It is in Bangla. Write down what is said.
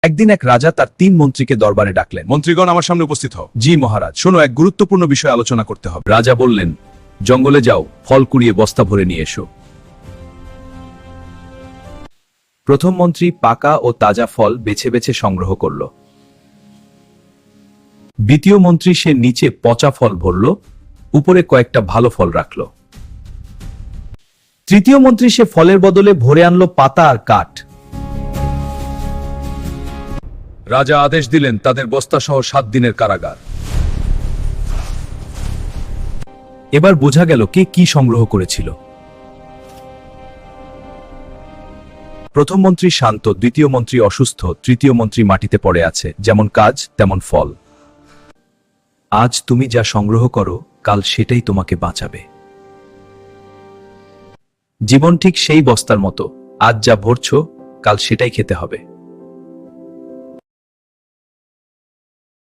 একদিন এক রাজা তার 3 মন্ত্রীকে দরবারে ডাকলেন। মন্ত্রীগণ, আমার সামনে উপস্থিত হও। জি মহারাজ। শোনো, এক গুরুত্বপূর্ণ বিষয় আলোচনা করতে হবে। রাজা বললেন, জঙ্গলে যাও, ফল কুড়িয়ে বস্তা ভরে নিয়ে এসো। প্রথম মন্ত্রী পাকা ও তাজা ফল বেছে বেছে সংগ্রহ করল। দ্বিতীয় মন্ত্রী সে নিচে পচা ফল ভরল, উপরে কয়েকটা ভালো ফল রাখল। তৃতীয় মন্ত্রী সে ফলের বদলে ভরে আনলো পাতা আর কাঠ। রাজা আদেশ দিলেন তাদের বস্তা সহ 7 দিনের কারাগার। এবার বোঝা গেল কে কি সংগ্রহ করেছিল। প্রথম মন্ত্রী শান্ত, দ্বিতীয় মন্ত্রী অসুস্থ, তৃতীয় মন্ত্রী মাটিতে পড়ে আছে। যেমন কাজ তেমন ফল। আজ তুমি যা সংগ্রহ করো, কাল সেটাই তোমাকে বাঁচাবে। জীবন ঠিক সেই বস্তার মতো, আজ যা ভরছো, কাল সেটাই খেতে হবে।